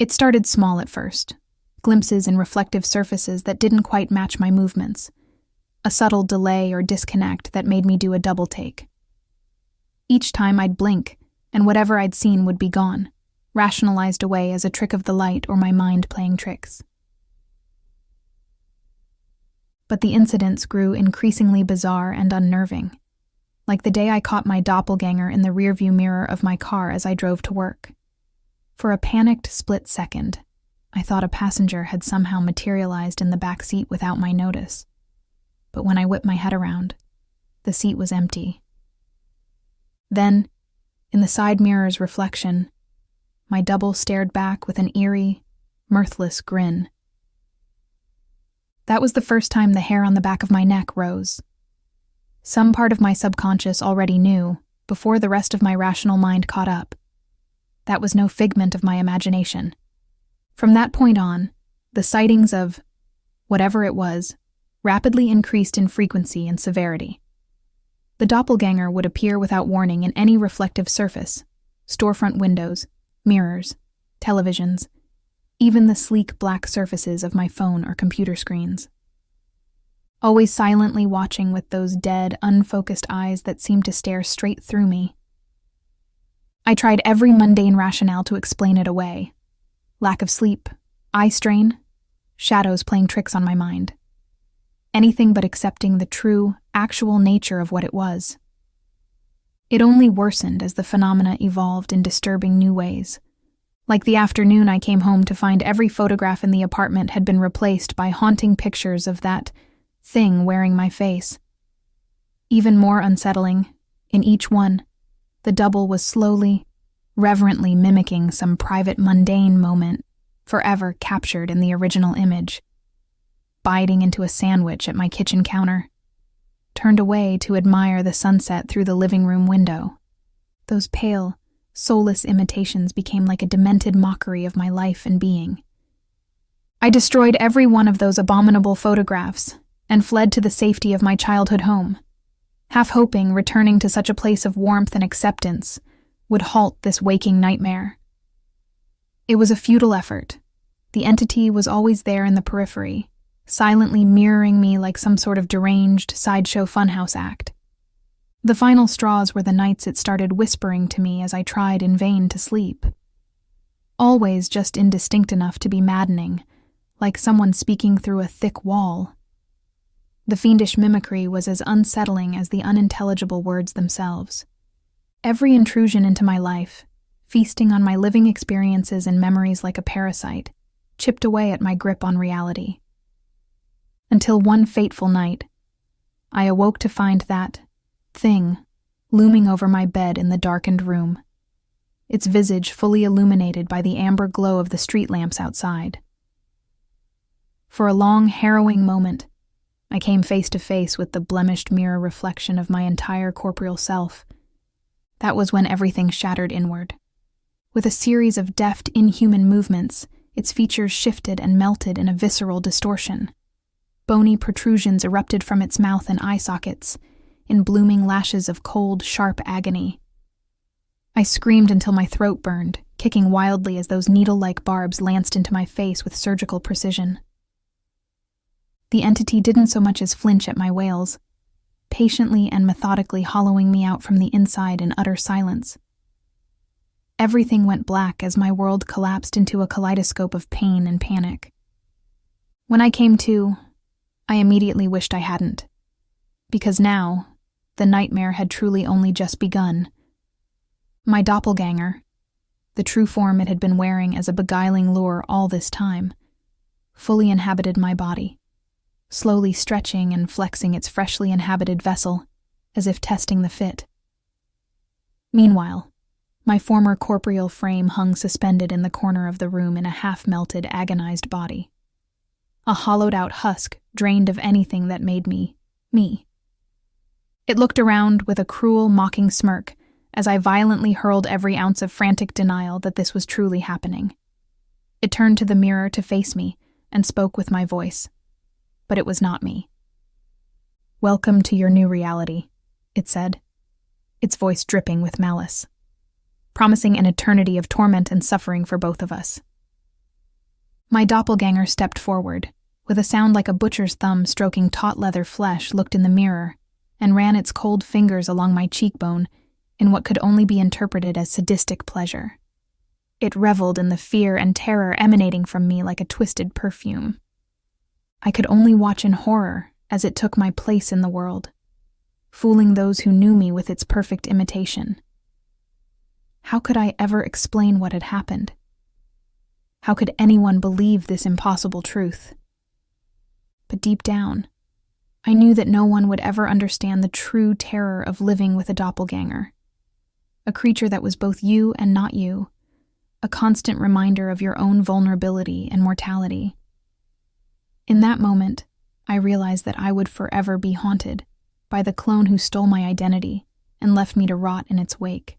It started small at first, glimpses in reflective surfaces that didn't quite match my movements, a subtle delay or disconnect that made me do a double take. Each time I'd blink, and whatever I'd seen would be gone, rationalized away as a trick of the light or my mind playing tricks. But the incidents grew increasingly bizarre and unnerving, like the day I caught my doppelganger in the rearview mirror of my car as I drove to work. For a panicked split second, I thought a passenger had somehow materialized in the back seat without my notice. But when I whipped my head around, the seat was empty. Then, in the side mirror's reflection, my double stared back with an eerie, mirthless grin. That was the first time the hair on the back of my neck rose. Some part of my subconscious already knew, before the rest of my rational mind caught up. That was no figment of my imagination. From that point on, the sightings of whatever it was rapidly increased in frequency and severity. The doppelganger would appear without warning in any reflective surface, storefront windows, mirrors, televisions, even the sleek black surfaces of my phone or computer screens. Always silently watching with those dead, unfocused eyes that seemed to stare straight through me. I tried every mundane rationale to explain it away. Lack of sleep, eye strain, shadows playing tricks on my mind. Anything but accepting the true, actual nature of what it was. It only worsened as the phenomena evolved in disturbing new ways. Like the afternoon I came home to find every photograph in the apartment had been replaced by haunting pictures of that thing wearing my face. Even more unsettling, in each one, the double was slowly, reverently mimicking some private mundane moment forever captured in the original image. Biting into a sandwich at my kitchen counter, turned away to admire the sunset through the living room window. Those pale, soulless imitations became like a demented mockery of my life and being. I destroyed every one of those abominable photographs and fled to the safety of my childhood home, half hoping returning to such a place of warmth and acceptance would halt this waking nightmare. It was a futile effort. The entity was always there in the periphery, silently mirroring me like some sort of deranged sideshow funhouse act. The final straws were the nights it started whispering to me as I tried in vain to sleep. Always just indistinct enough to be maddening, like someone speaking through a thick wall. The fiendish mimicry was as unsettling as the unintelligible words themselves. Every intrusion into my life, feasting on my living experiences and memories like a parasite, chipped away at my grip on reality. Until one fateful night, I awoke to find that thing looming over my bed in the darkened room, its visage fully illuminated by the amber glow of the street lamps outside. For a long, harrowing moment, I came face to face with the blemished mirror reflection of my entire corporeal self. That was when everything shattered inward. With a series of deft, inhuman movements, its features shifted and melted in a visceral distortion. Bony protrusions erupted from its mouth and eye sockets, in blooming lashes of cold, sharp agony. I screamed until my throat burned, kicking wildly as those needle-like barbs lanced into my face with surgical precision. The entity didn't so much as flinch at my wails, patiently and methodically hollowing me out from the inside in utter silence. Everything went black as my world collapsed into a kaleidoscope of pain and panic. When I came to, I immediately wished I hadn't, because now, the nightmare had truly only just begun. My doppelganger, the true form it had been wearing as a beguiling lure all this time, fully inhabited my body, slowly stretching and flexing its freshly inhabited vessel, as if testing the fit. Meanwhile, my former corporeal frame hung suspended in the corner of the room in a half-melted, agonized body. A hollowed-out husk drained of anything that made me, me. It looked around with a cruel, mocking smirk as I violently hurled every ounce of frantic denial that this was truly happening. It turned to the mirror to face me and spoke with my voice. But it was not me. "Welcome to your new reality," it said, its voice dripping with malice, promising an eternity of torment and suffering for both of us. My doppelganger stepped forward, with a sound like a butcher's thumb stroking taut leather flesh, looked in the mirror, and ran its cold fingers along my cheekbone in what could only be interpreted as sadistic pleasure. It reveled in the fear and terror emanating from me like a twisted perfume. I could only watch in horror as it took my place in the world, fooling those who knew me with its perfect imitation. How could I ever explain what had happened? How could anyone believe this impossible truth? But deep down, I knew that no one would ever understand the true terror of living with a doppelganger, a creature that was both you and not you, a constant reminder of your own vulnerability and mortality. In that moment, I realized that I would forever be haunted by the clone who stole my identity and left me to rot in its wake.